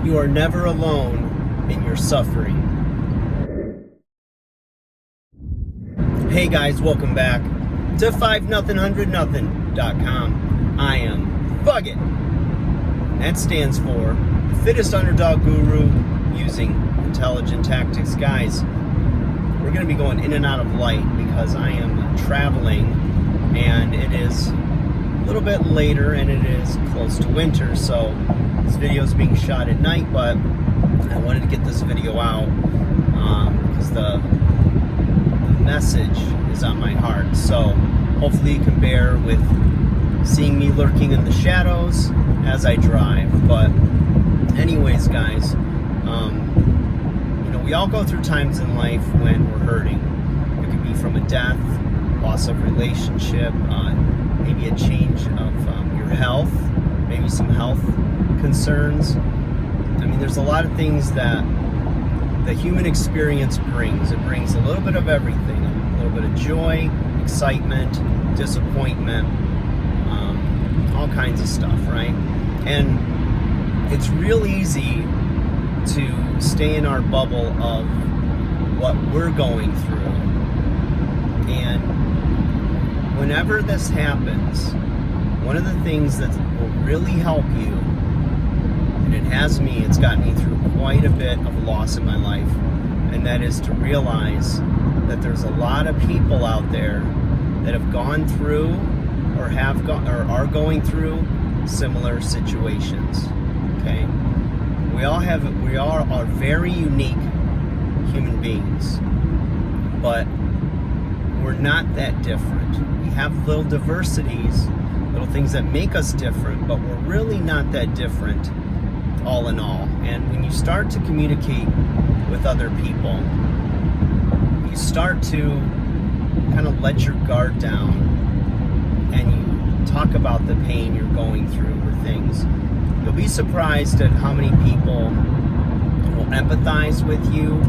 You are never alone in your suffering. Hey guys, welcome back to 5nothing100nothing.com. I am Buggin. That stands for the fittest underdog guru using intelligent tactics. Guys, we're going to be going in and out of light because I am traveling and it is a little bit later and it is close to winter, so this video is being shot at night, but I wanted to get this video out because the message is on my heart. So hopefully you can bear with seeing me lurking in the shadows as I drive. But anyways, guys, we all go through times in life when we're hurting. It could be from a death, loss of relationship, maybe a change of your health, maybe some health concerns. I mean, there's a lot of things that the human experience brings. It brings a little bit of everything, a little bit of joy, excitement, disappointment, all kinds of stuff, right? And it's real easy to stay in our bubble of what we're going through. And whenever this happens, one of the things that will really help you, and it has me, it's gotten me through quite a bit of loss in my life, and that is to realize that there's a lot of people out there that have gone through or are going through similar situations. Okay, we all are very unique human beings, but we're not that different. We have little diversities, little things that make us different, but we're really not that different all in all. And when you start to communicate with other people, you start to kind of let your guard down and you talk about the pain you're going through or things. You'll be surprised at how many people will empathize with you,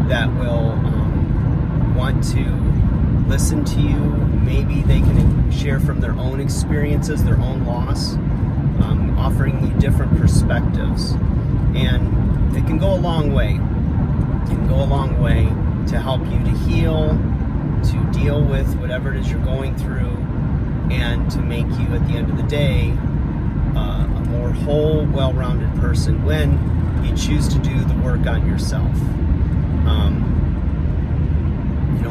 that will want to listen to you. Maybe they can share from their own experiences, their own loss, offering you different perspectives. And it can go a long way. It can go a long way to help you to heal, to deal with whatever it is you're going through, and to make you, at the end of the day, a more whole, well-rounded person when you choose to do the work on yourself.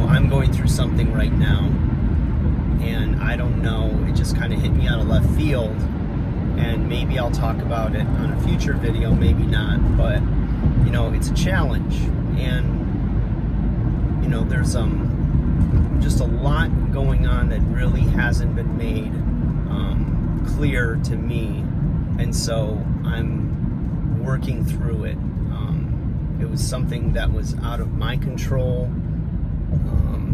I'm going through something right now, and I don't know, it just kind of hit me out of left field, and maybe I'll talk about it on a future video, maybe not, but it's a challenge, and there's just a lot going on that really hasn't been made clear to me, and so I'm working through it. It was something that was out of my control,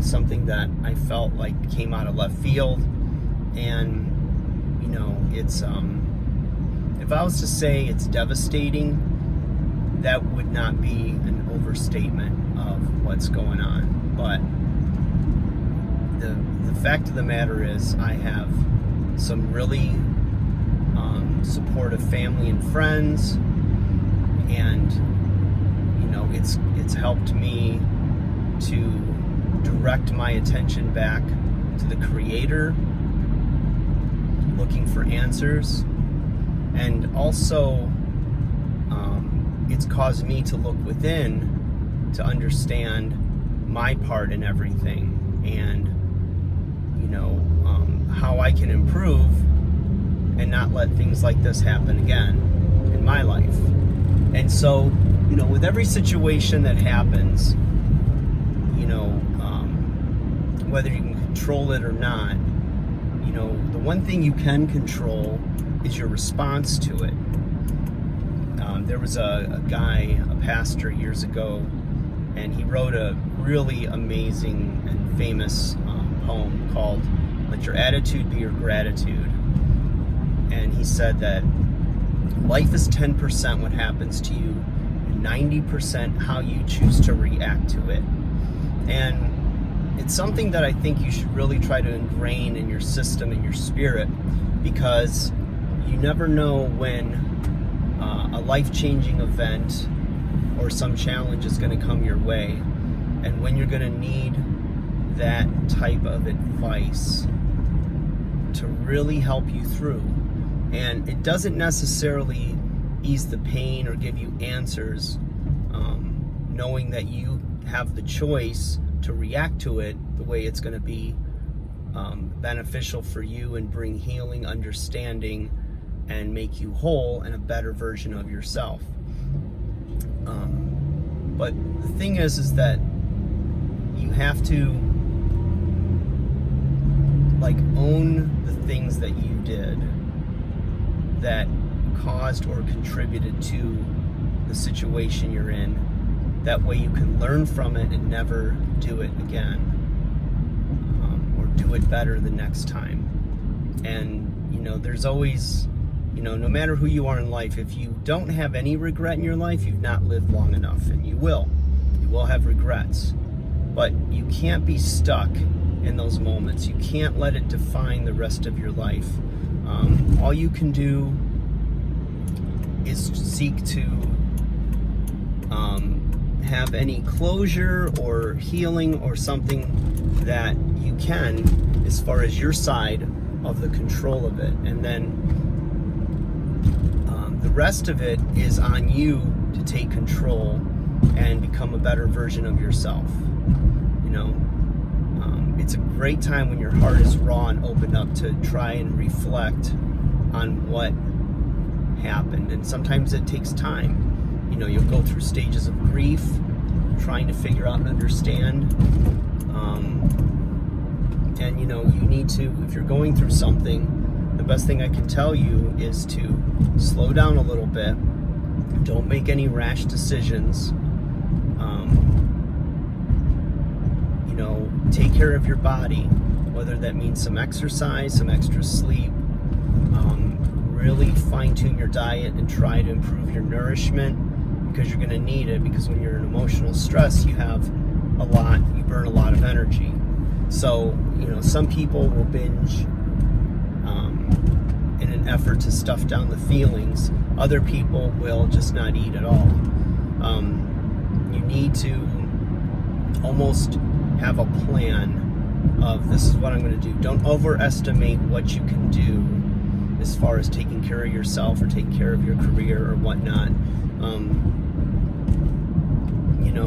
something that I felt like came out of left field, and it's if I was to say it's devastating, that would not be an overstatement of what's going on. But the fact of the matter is, I have some really supportive family and friends, and it's helped me to direct my attention back to the Creator, looking for answers, and also it's caused me to look within to understand my part in everything, and how I can improve and not let things like this happen again in my life. And so with every situation that happens, whether you can control it or not, the one thing you can control is your response to it. There was a guy, a pastor years ago, and he wrote a really amazing and famous poem called "Let Your Attitude Be Your Gratitude." And he said that life is 10% what happens to you, and 90% how you choose to react to it. And it's something that I think you should really try to ingrain in your system, in your spirit, because you never know when a life-changing event or some challenge is going to come your way, and when you're going to need that type of advice to really help you through. And it doesn't necessarily ease the pain or give you answers, knowing that you have the choice to react to it the way it's going to be beneficial for you and bring healing, understanding, and make you whole and a better version of yourself. But the thing is that you have to own the things that you did that caused or contributed to the situation you're in. That way you can learn from it and never do it again, or do it better the next time. And there's always, no matter who you are in life, if you don't have any regret in your life, you've not lived long enough. And you will have regrets, but you can't be stuck in those moments. You can't let it define the rest of your life. All you can do is seek to have any closure or healing or something that you can as far as your side of the control of it. And then the rest of it is on you to take control and become a better version of yourself. It's a great time when your heart is raw and open up to try and reflect on what happened. And sometimes it takes time. You'll go through stages of grief, trying to figure out and understand. And you need to, if you're going through something, the best thing I can tell you is to slow down a little bit. Don't make any rash decisions. Take care of your body, whether that means some exercise, some extra sleep. Really fine-tune your diet and try to improve your nourishment, because you're going to need it, because when you're in emotional stress, you burn a lot of energy. So, some people will binge in an effort to stuff down the feelings. Other people will just not eat at all. You need to almost have a plan of, this is what I'm going to do. Don't overestimate what you can do as far as taking care of yourself or taking care of your career or whatnot.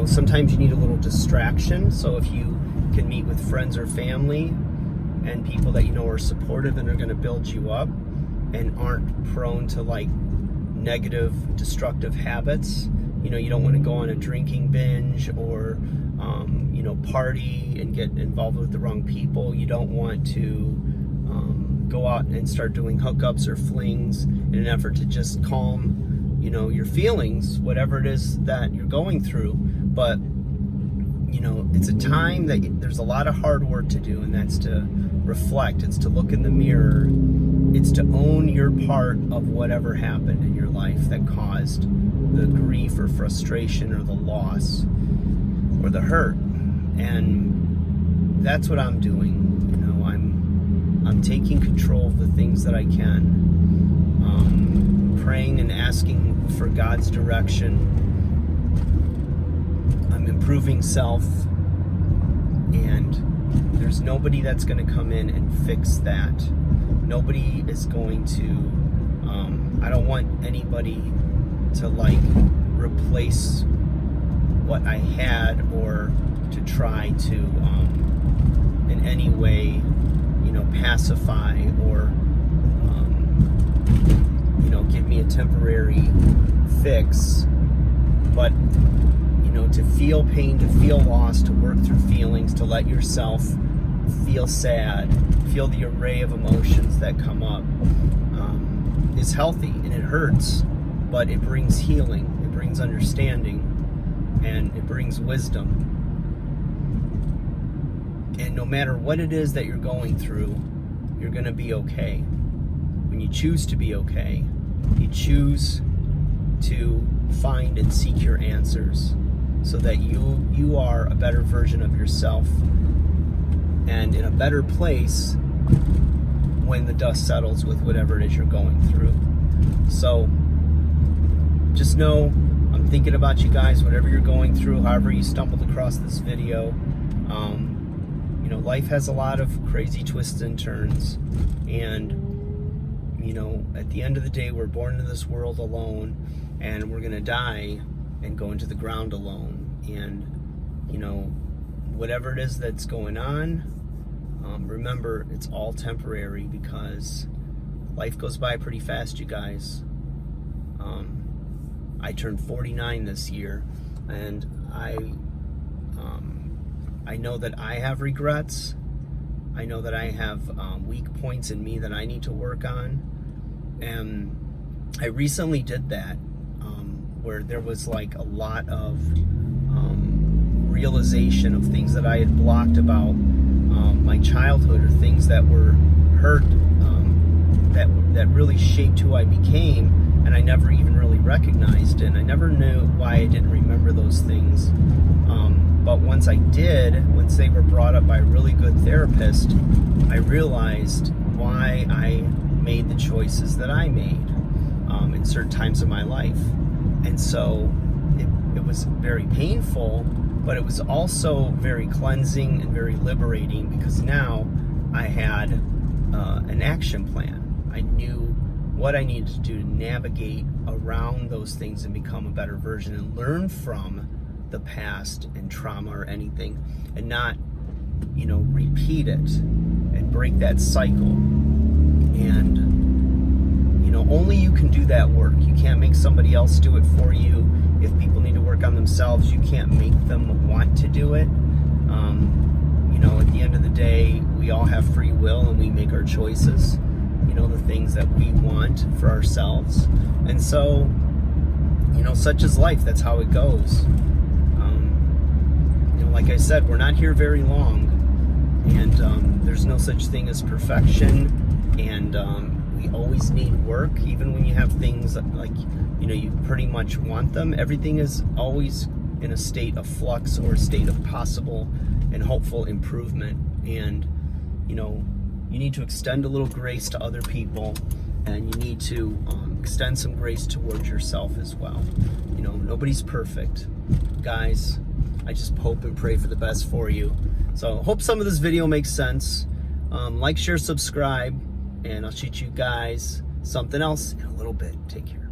Sometimes you need a little distraction. So if you can meet with friends or family and people that are supportive and are going to build you up and aren't prone to negative, destructive habits. You don't want to go on a drinking binge or party and get involved with the wrong people. You don't want to go out and start doing hookups or flings in an effort to just calm your feelings, whatever it is that you're going through. But it's a time that there's a lot of hard work to do, and that's to reflect. It's to look in the mirror. It's to own your part of whatever happened in your life that caused the grief or frustration or the loss or the hurt. And that's what I'm doing. I'm taking control of the things that I can, praying and asking for God's direction. I'm improving self, and there's nobody that's going to come in and fix that. Nobody is going to, I don't want anybody to replace what I had, or to try to in any way pacify or give me a temporary fix. But to feel pain, to feel loss, to work through feelings, to let yourself feel sad, feel the array of emotions that come up, is healthy, and it hurts, but it brings healing, it brings understanding, and it brings wisdom. And no matter what it is that you're going through, you're going to be okay. When you choose to be okay, you choose to find and seek your answers, so that you are a better version of yourself and in a better place when the dust settles with whatever it is you're going through. So just know I'm thinking about you guys, whatever you're going through, however you stumbled across this video. You know, life has a lot of crazy twists and turns, and you know, at the end of the day, we're born into this world alone, and we're gonna die and go into the ground alone. And you know, whatever it is that's going on, remember, it's all temporary, because life goes by pretty fast, you guys. I turned 49 this year, and I know that I have regrets. I know that I have weak points in me that I need to work on. And I recently did that, where there was like a lot of realization of things that I had blocked about my childhood, or things that were hurt, that really shaped who I became, and I never even really recognized it. And I never knew why I didn't remember those things. But once I did, once they were brought up by a really good therapist, I realized why I made the choices that I made in certain times of my life. And so it was very painful, but it was also very cleansing and very liberating, because now I had an action plan. I knew what I needed to do to navigate around those things and become a better version, and learn from the past and trauma or anything, and not, you know, repeat it and break that cycle. And you know, only you can do that work. You can't make somebody else do it for you. If people need to work on themselves, you can't make them want to do it. You know, at the end of the day, we all have free will, and we make our choices, you know, the things that we want for ourselves. And so, you know, such is life. That's how it goes. You know, like I said, we're not here very long, and there's no such thing as perfection, and we always need work. Even when you have things that, like, you know, you pretty much want them, everything is always in a state of flux, or a state of possible and hopeful improvement. And you know, you need to extend a little grace to other people, and you need to extend some grace towards yourself as well. You know, nobody's perfect, guys. I just hope and pray for the best for you. So hope some of this video makes sense. Like, share, subscribe, and I'll shoot you guys something else in a little bit. Take care.